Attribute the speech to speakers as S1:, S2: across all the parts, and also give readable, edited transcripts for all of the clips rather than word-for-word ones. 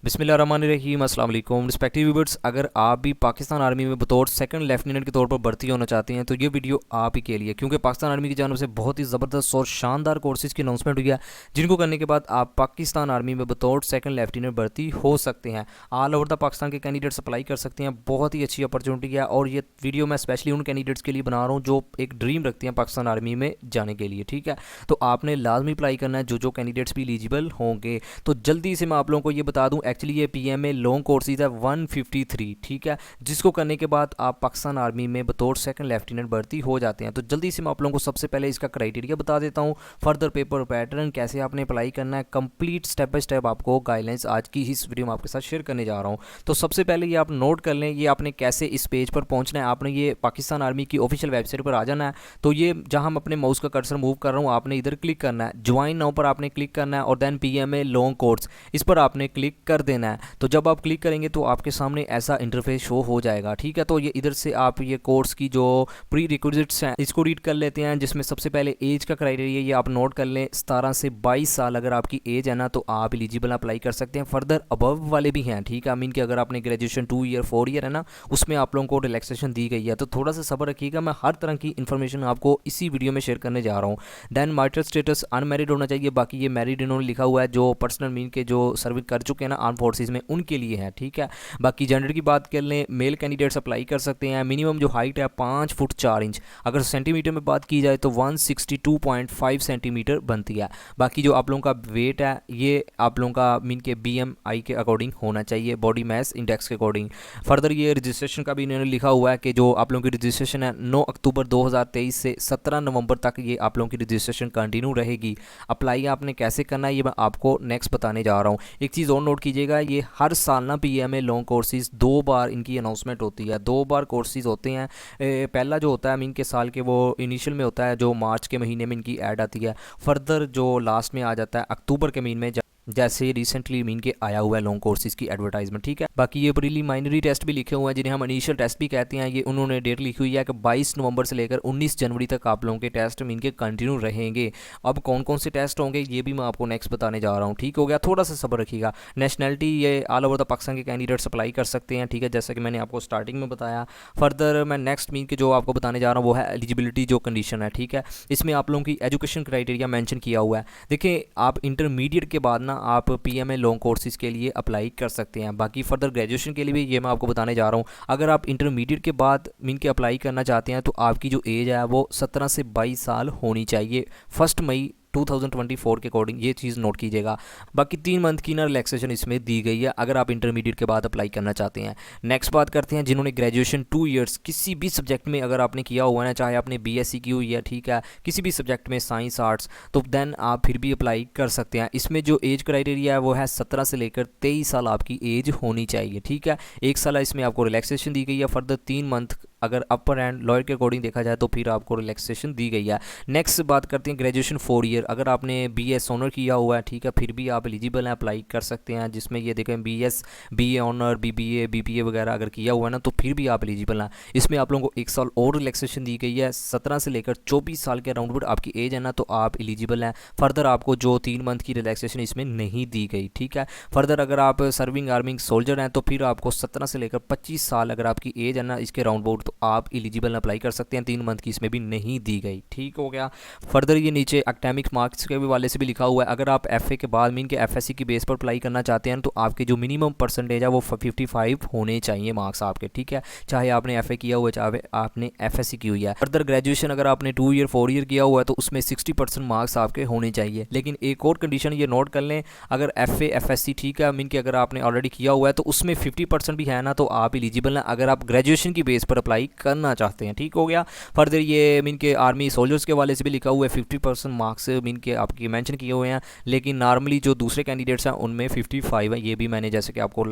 S1: बिस्मिल्लाहिर्रहमानिर्रहीम अस्सलाम वालेकुम रिस्पेक्टिव व्यूअर्स। अगर आप भी पाकिस्तान आर्मी में बतौर सेकंड लेफ्टिनेंट के तौर पर भर्ती होना चाहते हैं तो ये वीडियो आप ही के लिए, क्योंकि पाकिस्तान आर्मी की जानब से बहुत ही ज़बरदस्त और शानदार कोर्सेज़ की अनाउंसमेंट हुई है जिनको करने के बाद आप पाकिस्तान आर्मी में बतौर सेकंड लेफ्टिनेंट भर्ती हो सकते हैं। ऑल ओवर द पाकिस्तान के कैंडिडेट्स अप्लाई कर सकते हैं। बहुत ही अच्छी अपॉर्चुनिटी है और ये वीडियो मैं स्पेशली उन कैंडिडेट्स के लिए बना रहा हूँ जो एक ड्रीम रखते हैं पाकिस्तान आर्मी में जाने के लिए। ठीक है, तो आपने लाजमी अप्लाई करना है जो कैंडिडेट्स भी एलिजिबल होंगे। तो जल्दी से मैं आप लोगों को ये बता दूं, एक्चुअली ये पीएमए लॉन्ग कोर्सेज है 153, ठीक है, जिसको करने के बाद आप पाकिस्तान आर्मी में बतौर सेकंड लेफ्टिनेंट भर्ती हो जाते हैं। तो जल्दी से मैं आप लोगों को सबसे पहले इसका क्राइटेरिया बता देता हूँ, फर्दर पेपर पैटर्न कैसे आपने अप्लाई करना है, कंप्लीट स्टेप बाय स्टेप आपको गाइडलाइंस आज की इस वीडियो में आपके साथ शेयर करने जा रहा हूँ। तो सबसे पहले ये आप नोट कर लें, ये आपने कैसे इस पेज पर पहुँचना है। आपने ये पाकिस्तान आर्मी की ऑफिशियल वेबसाइट पर आ जाना है। तो ये जहाँ हम अपने माउस का कर्सर मूव कर रहा हूँ, आपने इधर क्लिक करना है, ज्वाइन नाउ पर आपने क्लिक करना है और देन पीएमए लॉन्ग कोर्स इस पर आपने क्लिक कर देना है। तो जब आप क्लिक करेंगे तो आपके सामने ऐसा इंटरफेस शो हो जाएगा। ठीक है, तो ये इधर से आप ये कोर्स की जो प्री रिक्विजिट्स हैं इसको रीड कर लेते हैं, जिसमें सबसे पहले एज का क्राइटेरिया ये आप नोट कर लें, 17 से 22 साल अगर आपकी एज है ना तो आप एलिजिबल अप्लाई कर सकते हैं। फर्दर अबव वाले भी हैं, ठीक है, आई मीन कि अगर आपने ग्रेजुएशन 2 ईयर 4 ईयर है ना उसमें आप लोगों को रिलैक्सेशन दी गई है। तो थोड़ा सा सब्र रखिएगा, मैं हर तरह की इन्फॉर्मेशन आपको इसी वीडियो में शेयर करने जा रहा हूँ। देन मैरिटल स्टेटस अनमैरिड होना चाहिए, बाकी ये मैरिड इन्होंने लिखा हुआ है, जो पर्सनल मीन के जो सर्विस कर चुके हैं ना आर्म फोर्सेज में उनके लिए है। ठीक है, बाकी जेंडर की बात कर लें, मेल कैंडिडेट्स अप्लाई कर सकते हैं। मिनिमम जो हाइट है 5 फुट 4 इंच, अगर सेंटीमीटर में बात की जाए तो 162.5 सेंटीमीटर बनती है। बाकी जो आप लोगों का वेट है ये आप लोगों का मीन के BMI के अकॉर्डिंग होना चाहिए, बॉडी मास इंडेक्स के अकॉर्डिंग। फर्दर ये रजिस्ट्रेशन का भी इन्होंने लिखा हुआ है कि जो आप लोगों की रजिस्ट्रेशन है 9 अक्टूबर 2023 से 17 नवंबर तक ये आप लोगों की रजिस्ट्रेशन कंटिन्यू रहेगी। अप्लाई आपने कैसे करना है ये मैं आपको नेक्स्ट बताने जा रहा हूँ। एक चीज़ और नोट कीजिएगा, ये हर साल ना पीएमए लॉन्ग कोर्सेज 2 बार इनकी अनाउंसमेंट होती है, 2 बार कोर्सेज होते हैं। पहला जो होता है मीन के साल के वो इनिशियल में होता है, जो मार्च के महीने में इनकी ऐड आती है। फर्दर जो लास्ट में आ जाता है अक्टूबर के महीने में, जैसे रिसेंटली मीन के आया हुआ है लॉन्ग कोर्सेज की एडवर्टाइजमेंट। ठीक है, बाकी ये प्रीलिमिनरी टेस्ट भी लिखे हुए हैं जिन्हें हम इनिशियल टेस्ट भी कहते हैं। ये उन्होंने डेट लिखी हुई है कि 22 नवंबर से लेकर 19 जनवरी तक आप लोगों के टेस्ट मीन के कंटिन्यू रहेंगे। अब कौन कौन से टेस्ट होंगे ये भी मैं आपको नेक्स्ट बताने जा रहा हूँ। ठीक हो गया, थोड़ा सा सब्र रखिएगा। नेशनैलिटी ये ऑल ओवर द पाकिस्तान के कैंडिडेट्स अप्लाई कर सकते हैं, ठीक है, जैसा कि मैंने आपको स्टार्टिंग में बताया। फर्दर मैं नेक्स्ट मीन के जो आपको बताने जा रहा हूँ वो है एलिजिबिलिटी जो कंडीशन है। ठीक है, इसमें आप लोगों की एजुकेशन क्राइटेरिया मैंशन किया हुआ है। देखिए, आप इंटरमीडिएट के बाद ना आप पीएमए लॉन्ग कोर्सेज के लिए अप्लाई कर सकते हैं। बाकी फर्दर ग्रेजुएशन के लिए भी ये मैं आपको बताने जा रहा हूँ। अगर आप इंटरमीडिएट के बाद मीन के अप्लाई करना चाहते हैं तो आपकी जो एज है वो 17 से 22 साल होनी चाहिए 1 मई 2024 के अकॉर्डिंग, ये चीज़ नोट कीजिएगा। बाकी 3 मंथ की ना रिलैक्सेशन इसमें दी गई है अगर आप इंटरमीडिएट के बाद अप्लाई करना चाहते हैं। नेक्स्ट बात करते हैं जिन्होंने ग्रेजुएशन 2 ईयर्स किसी भी सब्जेक्ट में अगर आपने किया हुआ है ना, चाहे आपने BSc की हुई है, ठीक है, किसी भी सब्जेक्ट में साइंस आर्ट्स, तो देन आप फिर भी अप्लाई कर सकते हैं। इसमें जो एज क्राइटेरिया है वो है 17 से लेकर 23 साल आपकी एज होनी चाहिए। ठीक है, 1 साल इसमें आपको रिलैक्सेशन दी गई है। फर्दर 3 मंथ अगर अपर एंड लोअर के अकॉर्डिंग देखा जाए तो फिर आपको रिलैक्सेशन दी गई है। नेक्स्ट बात करते हैं ग्रेजुएशन 4 ईयर, अगर आपने BS ऑनर किया हुआ है, ठीक है, फिर भी आप एलिजिबल हैं, अप्लाई कर सकते हैं। जिसमें ये देखें BS BA honour BBA BPA वगैरह अगर किया हुआ है ना तो फिर भी आप एलिजिबल हैं। इसमें आप लोगों को 1 साल और रिलैक्सेशन दी गई है। 17 से लेकर 24 साल के अराउंड आपकी एज है ना तो आप एलिजिबल हैं। फर्दर आपको जो 3 मंथ की रिलैक्सेशन इसमें नहीं दी गई। ठीक है, फर्दर अगर आप सर्विंग आर्मिंग सोल्जर हैं तो फिर आपको 17 से लेकर 25 साल अगर आपकी एज है ना इसके राउंड अबाउट तो आप एलिजिबल अप्लाई कर सकते हैं। 3 मंथ की इसमें भी नहीं दी गई। ठीक हो गया। फर्दर ये नीचे एकेडमिक मार्क्स के वाले से भी लिखा हुआ है, अगर आप FA के बाद मीन के FSC की बेस पर अप्लाई करना चाहते हैं तो आपके जो मिनिमम परसेंटेज है वो 55 होने चाहिए मार्क्स आपके। ठीक है, चाहे आपने FA किया हुआ है चाहे आपने FSC की हुई है। फर्दर ग्रेजुएशन अगर आपने 2 ईयर 4 ईयर किया हुआ है तो उसमें 60% मार्क्स आपके होने चाहिए। लेकिन एक और कंडीशन ये नोट कर लें, अगर FA FSC, ठीक है, मीन के अगर आपने ऑलरेडी किया हुआ है तो उसमें 50% भी है ना तो आप एलिजिबल हैं अगर आप ग्रेजुएशन की बेस पर अप्लाई करना चाहते हैं। ठीक हो गया। फर्दर ये मीन के आर्मी सोल्जर्स के वाले से भी लिखा हुआ है 50% मार्क्स मीन के आपकी मेंशन किए हुए हैं, लेकिन नॉर्मली जो दूसरे कैंडिडेट्स हैं उनमें 55 है, ये भी मैंने जैसे कि आपको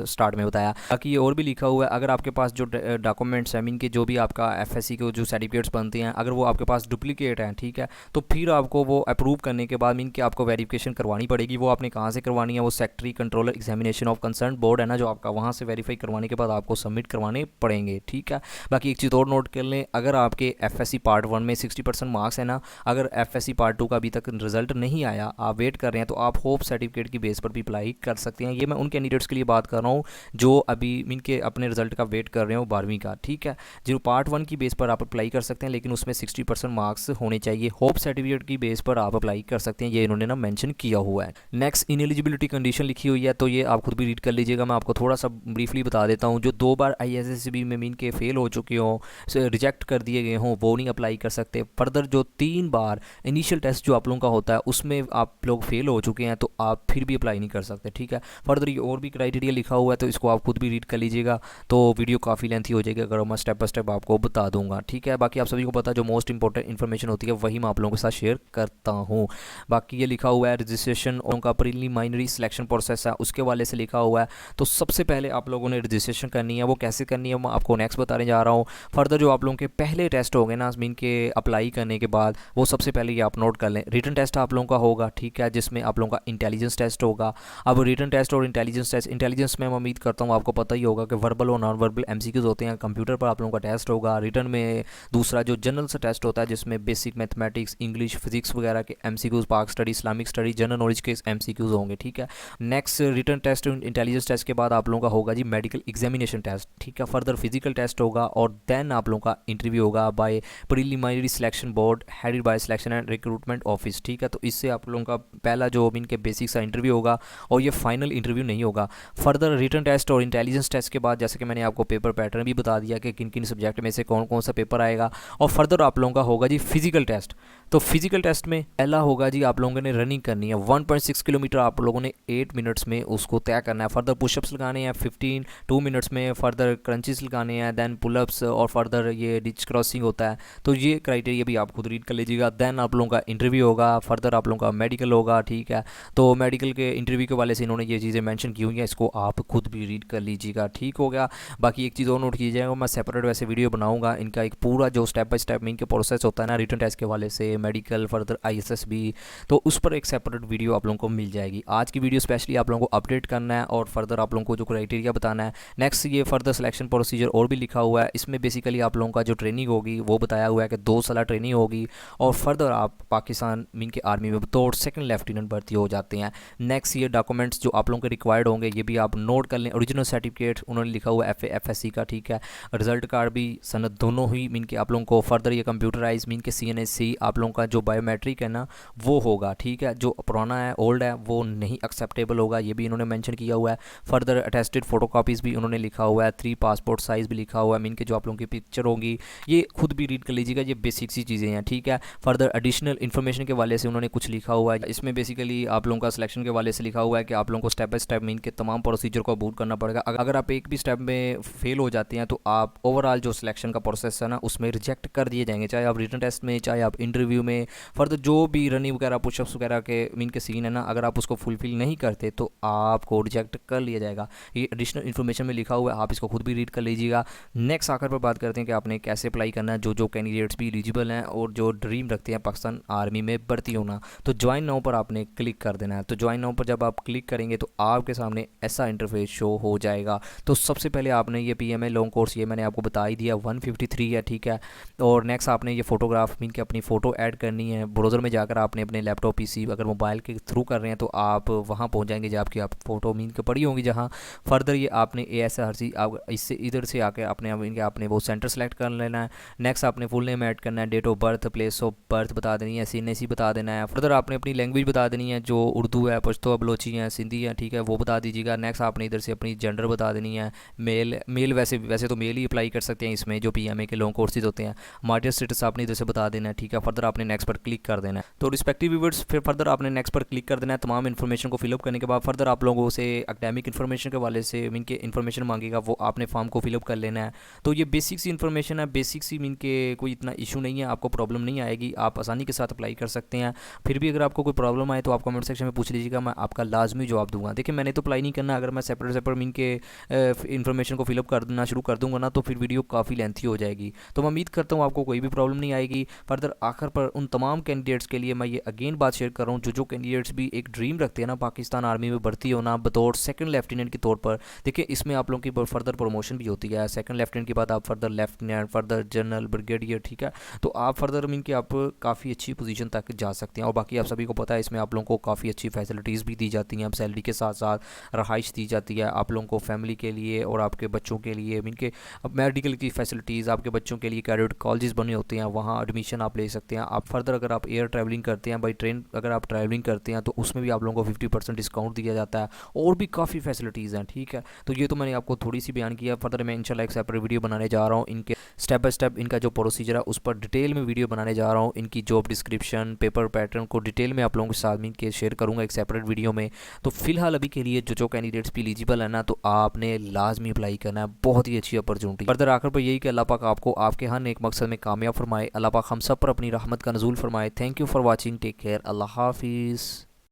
S1: स्टार्ट में बताया। बाकी ये और भी लिखा हुआ है, अगर आपके पास जो डॉक्यूमेंट्स हैं मीन के जो भी आपका FSC के जो सर्टिफिकेट्स बनते हैं अगर वो आपके पास डुप्लीकेट हैं, ठीक है, तो फिर आपको वो अप्रूव करने के बाद मीन के आपको वेरिफिकेशन करवानी पड़ेगी। वो आपने कहाँ से करवानी है, वो secretary controller examination of concern board है ना जो आपका, वहाँ से वेरीफाई करवाने के बाद आपको सबमिट करवाने पड़ेंगे। ठीक है, बाकी एक चीज़ और नोट कर लें, अगर आपके एफएससी पार्ट 1 में 60% मार्क्स है ना, अगर एफएससी पार्ट 2 का अभी तक रिजल्ट नहीं आया, आप वेट कर रहे हैं, तो आप होप सर्टिफिकेट की बेस पर भी अप्लाई कर सकते हैं। ये मैं उन कैंडिडेट्स के लिए बात कर रहा हूँ जो अभी मीन के अपने रिजल्ट का वेट कर रहे हो 12वीं का, ठीक है। जो पार्ट 1 की बेस पर आप अप्लाई कर सकते हैं, लेकिन उसमें 60% मार्क्स होने चाहिए। होप सर्टिफिकेट की बेस पर आप अप्लाई कर सकते हैं, ये इन्होंने ना मेंशन किया हुआ है। नेक्स्ट इनएलिजिबिलिटी कंडीशन लिखी हुई है, तो ये आप खुद भी रीड कर लीजिएगा। मैं आपको थोड़ा सा ब्रीफली बता देता हूँ। जो 2 बार ISSB में मीन के फेल हो चुके हों, रिजेक्ट कर दिए गए हों, वो नहीं अप्लाई कर सकते। फर्दर जो 3 बार इनिशियल टेस्ट जो आप लोगों का होता है उसमें आप लोग फेल हो चुके हैं, तो आप फिर भी अप्लाई नहीं कर सकते, ठीक है। फर्दर ये और भी क्राइटेरिया लिखा हुआ है, तो इसको आप खुद भी रीड कर लीजिएगा। तो वीडियो काफ़ी लेंथी हो जाएगी अगर मैं स्टेप बाय स्टेप आपको बता दूंगा, ठीक है। बाकी आप सभी को पता है जो मोस्ट इंपॉर्टेंट इन्फॉर्मेशन होती है वही मैं आप लोगों के साथ शेयर करता हूँ। बाकी ये लिखा हुआ है रजिस्ट्रेशन उनका प्रीलिमिनरी सिलेक्शन प्रोसेस है, उसके वाले से लिखा हुआ है। तो सबसे पहले आप लोगों ने रजिस्ट्रेशन करनी है, वो कैसे करनी है मैं आपको नेक्स्ट बताने जा रहा हूँ। फर्दर जो आप लोगों के पहले टेस्ट हो गए ना मीन के अप्लाई करने के बाद, वो सबसे पहले ये आप नोट कर लें। रिटन टेस्ट आप लोगों का होगा, ठीक है, जिसमें आप लोगों का इंटेलिजेंस टेस्ट होगा। अब रिटन टेस्ट और इंटेलिजेंस टेस्ट, इंटेलिजेंस में मैं उम्मीद करता हूँ आपको पता ही होगा कि वर्बल और नॉन वर्बल MCQs होते हैं। कंप्यूटर पर आप लोगों का टेस्ट होगा। रिटन में दूसरा जो जनरल सा टेस्ट होता है, जिसमें बेसिक मैथमेटिक्स, इंग्लिश, फिजिक्स वगैरह के MCQs, Pak study, Islamic study, general knowledge के MCQs होंगे, ठीक है। Next written test intelligence test के बाद आप लोगों का होगा जी मेडिकल एग्जामिनेशन टेस्ट, ठीक है। फर्दर फिजिकल टेस्ट होगा और देन आप लोगों का इंटरव्यू होगा by preliminary selection board headed by selection and recruitment office, ठीक है। तो इससे आप लोगों का पहला जो इनके बेसिक सा इंटरव्यू होगा, और ये फाइनल इंटरव्यू नहीं होगा। फर्दर रिटन टेस्ट और इंटेलिजेंस टेस्ट के बाद जैसे कि मैंने आपको पेपर पैटर्न भी बता दिया कि किन किन सब्जेक्ट में से कौन कौन सा पेपर आएगा। और फर्दर आप लोगों का होगा जी फिजिकल टेस्ट। तो फिजिकल टेस्ट में पहला होगा जी आप लोगों ने रनिंग करनी है 1.6 किलोमीटर, आप लोगों ने 8 मिनट्स में उसको तय करना है। फर्दर पुशअप्स लगाने हैं 2 मिनट्स में, फर्दर क्रंचेस लगाने हैं, देन पुलअप्स, और फर्दर ये डिच क्रॉसिंग होता है। तो ये क्राइटेरिया भी आप खुद रीड कर लीजिएगा। देन आप लोगों का इंटरव्यू होगा, फर्दर आप लोगों का मेडिकल होगा, ठीक है। तो मेडिकल के इंटरव्यू के वाले से इन्होंने ये चीज़ें मेंशन की हुई हैं, इसको आप खुद भी रीड कर लीजिएगा, ठीक हो गया। बाकी एक चीज़ और नोट कीजिएगा, मैं सेपरेट वैसे वीडियो बनाऊंगा इनका एक पूरा जो स्टेप बाय स्टेप इनके प्रोसेस होता है ना रिटन टेस्ट के वाले से, मेडिकल, फर्दर ISSB, तो उस पर एक सेपरेट वीडियो आप लोगों को मिल जाएगी। आज की वीडियो स्पेशली आप लोगों को अपडेट करना है और फर्दर आप लोगों को जो क्राइटेरिया बताना है। नेक्स्ट ये फर्दर सिलेक्शन प्रोसीजर और भी लिखा हुआ है, इसमें बेसिकली आप लोगों का जो ट्रेनिंग होगी वो बताया हुआ है कि 2 साल ट्रेनिंग होगी, और फर्दर आप पाकिस्तान मीन के आर्मी में बतौर सेकंड लेफ्टिनेंट भर्ती हो जाते हैं। नेक्स्ट ये डॉक्यूमेंट्स जो आप लोगों के रिक्वायर्ड होंगे ये भी आप नोट कर लें। ओरिजिनल सर्टिफिकेट उन्होंने लिखा हुआ FA FSC का, ठीक है। रिजल्ट कार्ड भी सनद दोनों ही मीन के आप लोगों को। फर्दर ये कंप्यूटराइज मीन के CNSC आप लोगों का जो बायोमेट्रिक है ना वो होगा, ठीक है। जो पुराना है, ओल्ड है, वो नहीं एक्सेप्टेबल होगा, ये भी इन्होंने मेंशन किया हुआ है। फर्दर अटेस्टेड फोटोकॉपीज़ भी उन्होंने लिखा हुआ है, 3 पासपोर्ट साइज़ भी लिखा हुआ है। मीन के जो आप लोगों की पिक्चर होगी ये खुद भी रीड कर लीजिएगा, ये बेसिक सी चीज़ें हैं, ठीक है। फर्दर एडिशनल इन्फॉर्मेशन के वाले से उन्होंने कुछ लिखा हुआ है, इसमें बेसिकली आप लोगों का सिलेक्शन के वाले से लिखा हुआ है कि आप लोगों को स्टेप बाय स्टेप मीन के तमाम प्रोसीजर को अबूट करना पड़ेगा। अगर आप एक भी स्टेप में फेल हो जाते हैं तो आप ओवरऑल जो सिलेक्शन का प्रोसेस है ना उसमें रिजेक्ट कर दिए जाएंगे, चाहे आप रिटन टेस्ट में, चाहे आप इंटरव्यू में। फर्दर जो भी रनिंग वगैरह, पुशअप्स वगैरह के मीन के सीन है ना, अगर आप उसको फुलफिल नहीं करते तो आपको रिजेक्ट कर लिया जाएगा। ये एडिशनल इन्फॉर्मेशन में लिखा हुआ है, आप इसको खुद भी रीड कर लीजिएगा। नेक्स्ट आखिर पर बात करते हैं कि आपने कैसे अप्लाई करना है। जो कैंडिडेट्स भी एलिजिबल हैं और जो ड्रीम रखते हैं पाकिस्तान आर्मी में भर्ती होना, तो ज्वाइन नाउ पर आपने क्लिक कर देना है। तो ज्वाइन नाउ पर जब आप क्लिक करेंगे तो आपके सामने ऐसा इंटरफेस शो हो जाएगा। तो सबसे पहले आपने ये PMA लॉन्ग कोर्स ये मैंने आपको बता ही दिया 153 है, ठीक है। और नेक्स्ट आपने ये फोटोग्राफ मीन के अपनी फ़ोटो ऐड करनी है। ब्राउज़र में जाकर आपने अपने लैपटॉप PC अगर मोबाइल के थ्रू कर रहे हैं तो आप वहाँ पहुँच जाएंगे जहाँ आपकी आप फ़ोटो मीन के पड़ी होंगी जहाँ। फर्दर ये आपने ASRC आप इससे इधर से आके आपने वो सेंटर सेलेक्ट कर लेना है। नेक्स्ट आपने फुल नेम ऐड करना है, date of birth, place of birth बता देनी है, CNSC बता देना है। फर्दर आपने अपनी लैंग्वेज बता देनी है, जो उर्दू है, पश्तो है, बलोची है, सिंधी है, ठीक है, वो बता दीजिएगा। नेक्स्ट आपने इधर से अपनी जेंडर बता देनी है, मेल वैसे तो मेल ही अप्लाई कर सकते हैं इसमें जो PMA के लॉन्ग कोर्सेज होते हैं। मार्टियर स्टेटस आपने इधर से बता देना है, ठीक है। फर्दर आपने नेक्स्ट पर क्लिक कर देना है। तो रिस्पेक्टिव व्यूअर्स फिर फर्दर आपने नेक्स्ट पर क्लिक कर देना है। तमाम इन्फॉर्मेशन को फिलअप करने के बाद फर्दर आप लोगों से एकेडमिक इन्फॉर्मेशन के वाले से मीन के इन्फॉर्मेशन मांगेगा, वो आपने फॉर्म को फिलअप कर लेना है। तो ये बेसिक सी इन्फॉर्मेशन है, बेसिक सी मीन के कोई इतना इशू नहीं है, आपको प्रॉब्लम नहीं आएगी, आप आसानी के साथ अप्लाई कर सकते हैं। फिर भी अगर आपको कोई प्रॉब्लम आए तो आप कमेंट सेक्शन में पूछ लीजिएगा, मैं आपका लाजमी जवाब दूंगा। देखिए मैंने तो अप्लाई नहीं करना, अगर मैं सेपरेट मीन के इन्फॉर्मेशन को फिलअप करना शुरू कर दूंगा ना तो फिर वीडियो काफ़ी लेंथी हो जाएगी। तो मैं उम्मीद करता हूँ आपको कोई भी प्रॉब्लम नहीं आएगी। फर्दर आखिर पर उन तमाम कैंडिडेट्स के लिए मैं ये अगेन बात शेयर कर रहा हूँ जो कैंडिडेट्स भी एक ड्रीम रखते हैं ना पाकिस्तान आर्मी में भर्ती होना बतौर सेकंड लेफ्टिनेंट के तौर पर। देखिए इसमें आप लोगों की फर्दर प्रमोशन भी होती है, सेकंड लेफ्टिनेंट के बाद आप further lieutenant, further general, brigadier, ठीक है। तो आप फर्दर मीन कि आप काफ़ी अच्छी पोजीशन तक जा सकते हैं। और बाकी आप सभी को पता है इसमें आप लोगों को काफ़ी अच्छी फैसिलिटीज़ भी दी जाती हैं। अब सैलरी के साथ साथ रहाइश दी जाती है आप लोगों को, फैमिली के लिए और आपके बच्चों के लिए। मीन के अब मेडिकल की फैसिलिटीज़ आपके बच्चों के लिए, कैडेट कॉलेजेस बने होते हैं, वहाँ एडमिशन आप ले सकते हैं। आप फर्दर अगर आप एयर ट्रैवलिंग करते हैं, बाई ट्रेन अगर आप ट्रैवलिंग करते हैं, तो उसमें भी आप लोगों को 50% डिस्काउंट दिया जाता है। और भी काफ़ी फैसिलिटीज़ हैं, ठीक है। तो ये तो मैंने आपको थोड़ी सी बयान किया। फर्दर मैं इंशाल्लाह एक सेपरेट वीडियो बनाने जा रहा हूँ इनके स्टेप बाय स्टेप, इनका जो प्रोसीजर है उस पर डिटेल में वीडियो बनाने जा रहा हूँ। इनकी जॉब डिस्क्रिप्शन, पेपर पैटर्न को डिटेल में आप लोगों के साथ में शेयर करूँगा एक सेपरेट वीडियो में। तो फिलहाल अभी के लिए जो कैंडिडेट्स भी एलिजिबल है ना, तो आपने लाजमी अप्लाई करना है। बहुत ही अच्छी अपॉर्चुनिटी। फर्दर आखिर पर यही कि अल्लाह पाक आपको आपके हर नेक मकसद में कामयाब फरमाए। अल्लाह पाक हम सब पर अपनी रहमत का नज़ूल फरमाए। Thank you for watching, take care, अल्लाह हाफिज़।